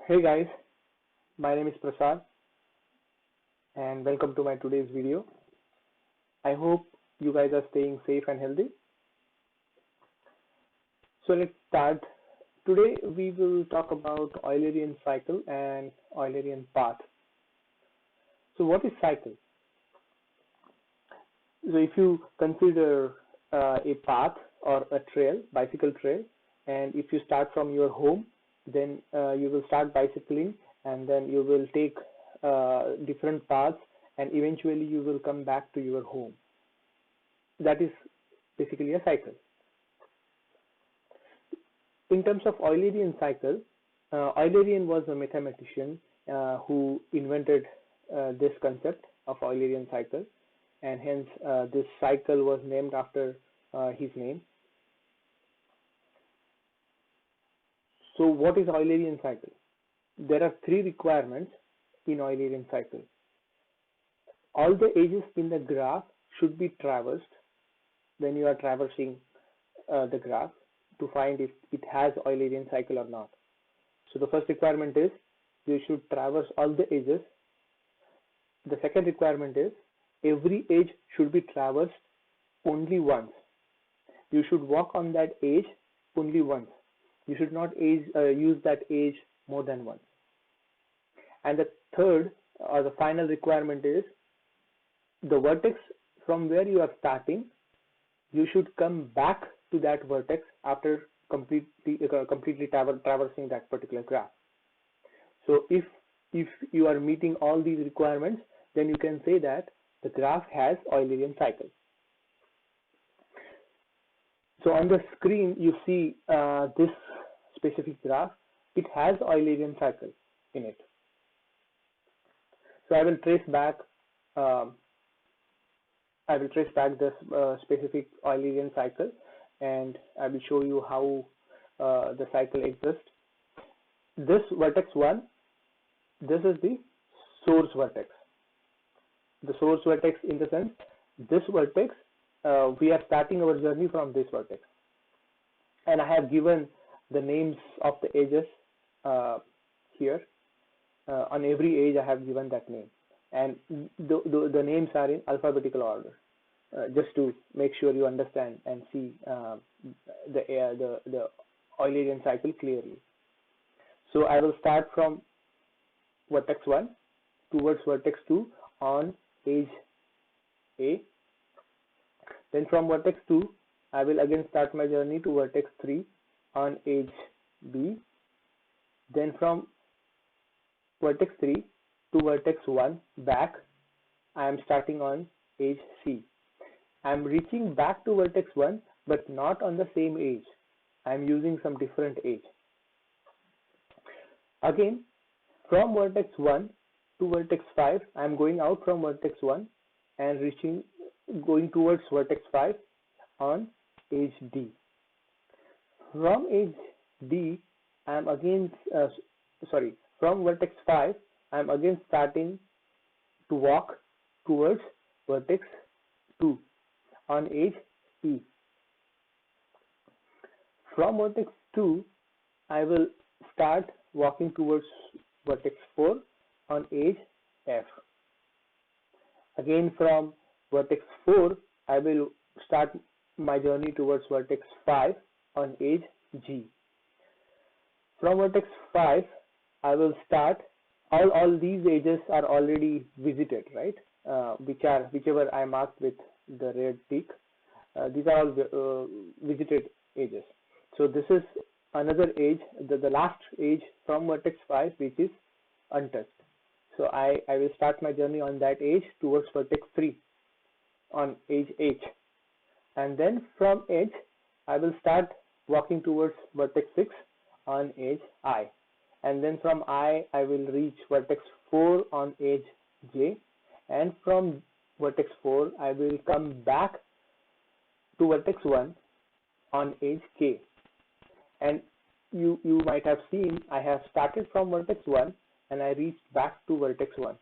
Hey guys, my name is Prasad and welcome to my today's video. I hope you guys are staying safe and healthy. So let's start. Today we will talk about Eulerian cycle and Eulerian path. So what is cycle? So if you consider a path or a trail, bicycle trail, and if you start from your home, then you will start bicycling and then you will take different paths and eventually you will come back to your home. That is basically a cycle. In terms of Eulerian cycle, Eulerian was a mathematician who invented this concept of Eulerian cycle, and hence this cycle was named after his name. So what is Eulerian cycle? There are three requirements in Eulerian cycle. All the edges in the graph should be traversed when you are traversing the graph to find if it has Eulerian cycle or not. So the first requirement is you should traverse all the edges. The second requirement is every edge should be traversed only once. You should walk on that edge only once. You should not use that edge more than once. And the third or the final requirement is the vertex from where you are starting, you should come back to that vertex after completely traversing that particular graph. So if you are meeting all these requirements, then you can say that the graph has Eulerian cycle. So on the screen you see this specific graph. It has Eulerian cycle in it. So I will trace back this specific Eulerian cycle, and I will show you how the cycle exists. This vertex 1, this is the source vertex. The source vertex in the sense, this vertex, we are starting our journey from this vertex. And I have given the names of the edges here. On every edge I have given that name. And the names are in alphabetical order, just to make sure you understand and see the Eulerian cycle clearly. So I will start from vertex 1 towards vertex 2 on edge A. Then from vertex 2, I will again start my journey to vertex 3 on edge B. Then from vertex 3 to vertex 1 back, I am starting on edge C. I am reaching back to vertex 1 but not on the same edge. I am using some different edge. Again, from vertex 1 to vertex 5, I am going out from vertex 1 and going towards vertex 5 on edge D. From edge D, I am again from vertex 5, I am again starting to walk towards vertex 2 on edge E. From vertex 2, I will start walking towards vertex 4 on edge F. Again from vertex 4, I will start my journey towards vertex 5 on edge G. From vertex 5, I will start, all these edges are already visited, right? Whichever I marked with the red tick, these are all visited edges. So this is another edge, the last edge from vertex 5, which is untouched. So I will start my journey on that edge towards vertex 3 on edge H. And then from H, I will start walking towards vertex 6 on edge I. And then from I will reach vertex 4 on edge J. And from vertex 4, I will come back to vertex 1 on edge K. And you might have seen I have started from vertex 1 and I reached back to vertex 1.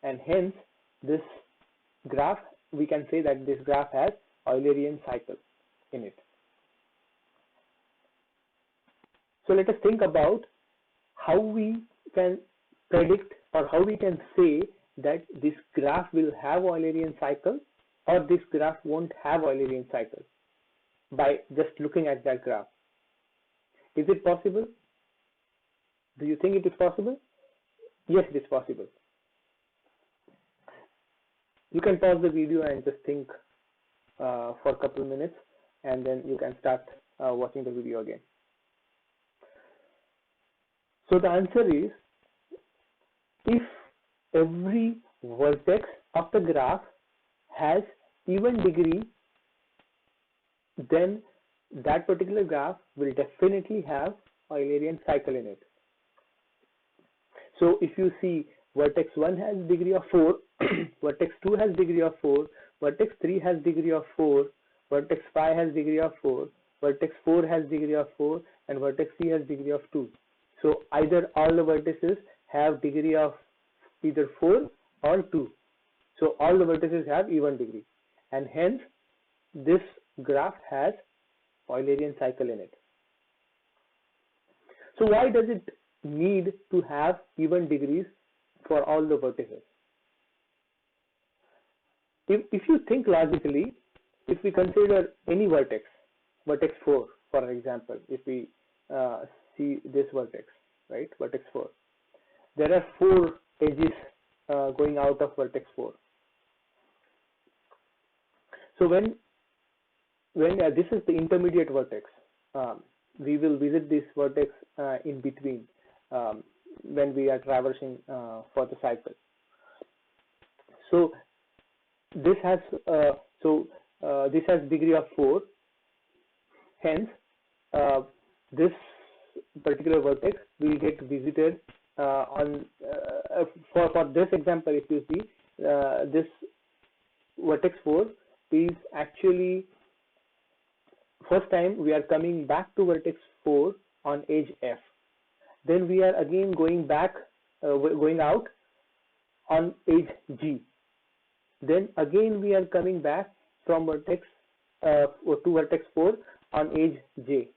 And hence, this graph, we can say that this graph has Eulerian cycle in it. So let us think about how we can predict, or how we can say that this graph will have Eulerian cycle or this graph won't have Eulerian cycle by just looking at that graph? Is it possible? Do you think it is possible? Yes, it is possible. You can pause the video and just think for a couple of minutes, and then you can start watching the video again. So the answer is, if every vertex of the graph has even degree, then that particular graph will definitely have Eulerian cycle in it. So if you see vertex 1 has degree of 4, vertex 2 has degree of 4, vertex 3 has degree of 4, vertex 5 has degree of 4, vertex 4 has degree of 4, and vertex C has degree of 2. So either all the vertices have degree of either 4 or 2. So all the vertices have even degree, and hence this graph has Eulerian cycle in it. So why does it need to have even degrees for all the vertices? If you think logically, if we consider any vertex, vertex 4 for example, if we see this vertex, right, vertex 4, there are 4 edges going out of vertex 4. So when this is the intermediate vertex, we will visit this vertex in between when we are traversing for the cycle. So this has this has degree of 4. Hence, this particular vertex will get visited on for this example. If you see this vertex 4 is actually first time we are coming back to vertex 4 on edge F. Then we are again going back, going out on edge G. Then again we are coming back from vertex to vertex 4 on edge J.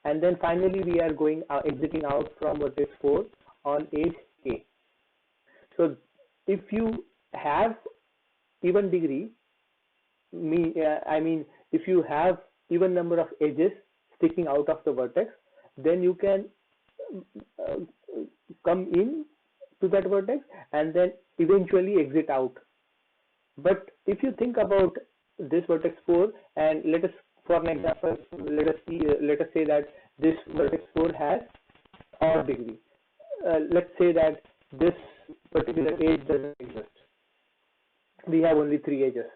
And then finally we are going exiting out from vertex 4 on edge K. So if you have even degree, I mean if you have even number of edges sticking out of the vertex, then you can come in to that vertex and then eventually exit out. But if you think about this vertex 4, and let us, for an example, let us say that this vertex 4 has odd degree. Let's say that this particular edge doesn't exist. We have only 3 edges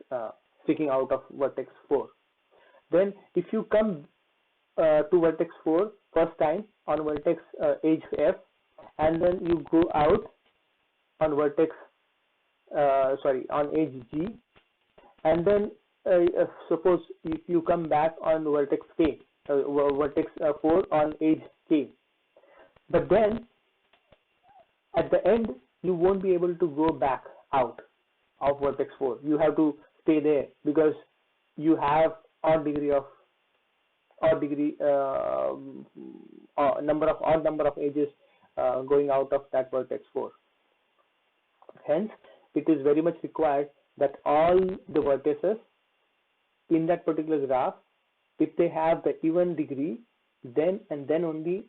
sticking out of vertex 4. Then if you come to vertex 4 first time on vertex edge F, and then you go out on vertex on edge G, and then suppose if you come back on vertex K, vertex 4 on edge K, but then at the end you won't be able to go back out of vertex 4. You have to stay there because you have odd number of edges going out of that vertex 4. Hence, it is very much required that all the vertices in that particular graph, if they have the even degree, then and then only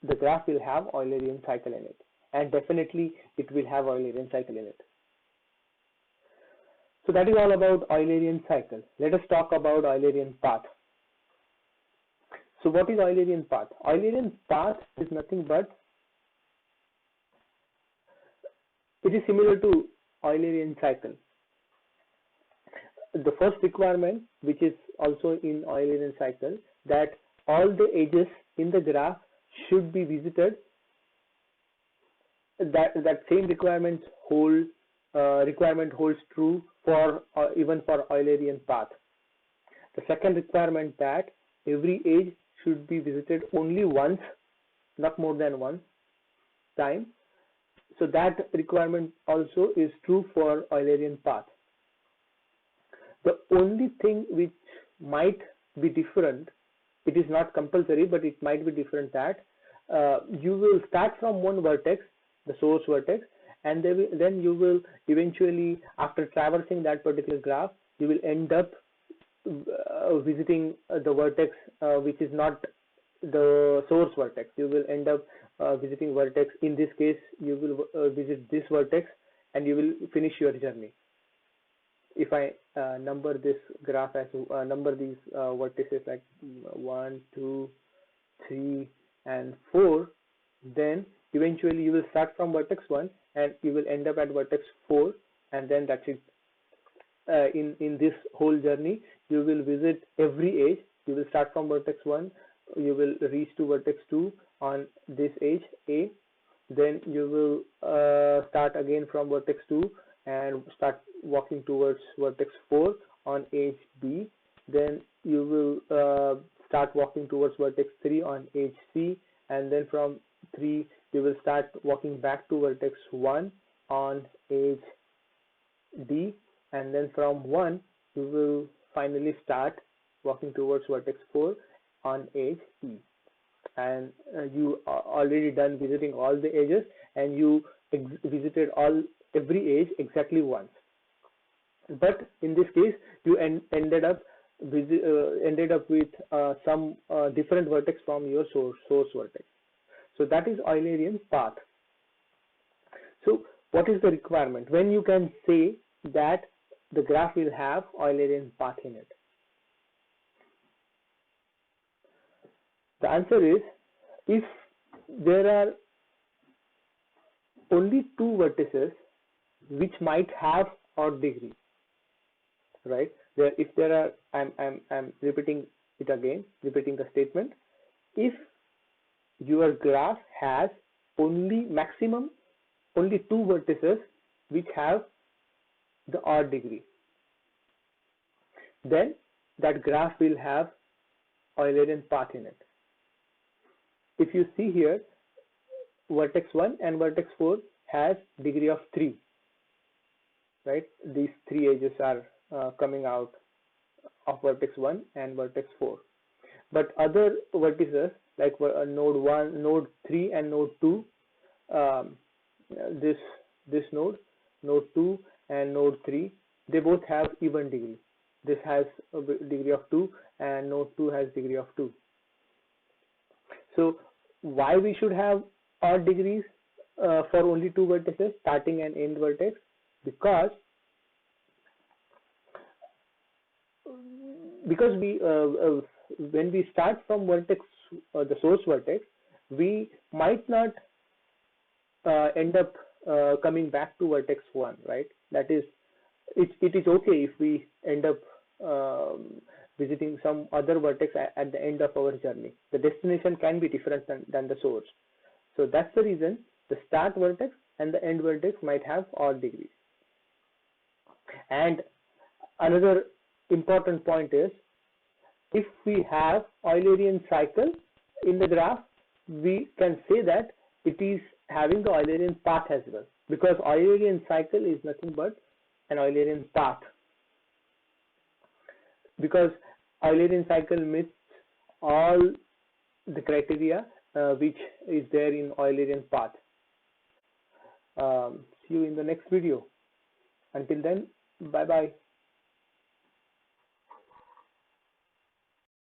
the graph will have Eulerian cycle in it, and definitely it will have Eulerian cycle in it. So that is all about Eulerian cycle. Let us talk about Eulerian path. So what is Eulerian path? Eulerian path is nothing but, it is similar to Eulerian cycle. The first requirement, which is also in Eulerian cycle, that all the edges in the graph should be visited. That same requirement holds true for even for Eulerian path. The second requirement, that every edge should be visited only once, not more than one time. So that requirement also is true for Eulerian path. The only thing which might be different, it is not compulsory, but it might be different, that you will start from one vertex, the source vertex, and then you will eventually, after traversing that particular graph, you will end up visiting the vertex which is not the source vertex. You will end up visiting vertex. In this case, you will visit this vertex and you will finish your journey. If I number this graph as number these vertices like 1, 2, 3, and 4, then eventually you will start from vertex 1 and you will end up at vertex 4, and then that's it. In this whole journey, you will visit every edge. You will start from vertex 1, you will reach to vertex 2 on this edge A, then you will start again from vertex 2 and start walking towards vertex 4 on edge B, then you will start walking towards vertex 3 on edge C, and then from 3 you will start walking back to vertex 1 on edge D, and then from 1 you will finally start walking towards vertex 4 on edge E. And you are already done visiting all the edges, and you visited every edge exactly once. But in this case, you ended up with some different vertex from your source vertex. So that is Eulerian path. So what is the requirement when you can say that the graph will have Eulerian path in it? The answer is, if there are only two vertices which might have odd degree, right? If there are, I'm repeating it again, repeating the statement. If your graph has only two vertices which have the odd degree, then that graph will have Eulerian path in it. If you see here, vertex 1 and vertex 4 has degree of 3, right? These three edges are coming out of vertex 1 and vertex 4. But other vertices like node 1, node 3 and node 2, this node 2 and node 3, they both have even degree. This has a degree of 2 and node 2 has degree of 2. So why we should have odd degrees for only two vertices, starting and end vertex? Because we when we start from vertex, the source vertex, we might not end up coming back to vertex 1, right? That is, it is okay if we end up visiting some other vertex at the end of our journey. The destination can be different than the source. So that's the reason the start vertex and the end vertex might have odd degrees. And another important point is, if we have Eulerian cycle in the graph, we can say that it is having the Eulerian path as well, because Eulerian cycle is nothing but an Eulerian path, because Eulerian cycle meets all the criteria which is there in Eulerian path. See you in the next video. Until then, bye bye.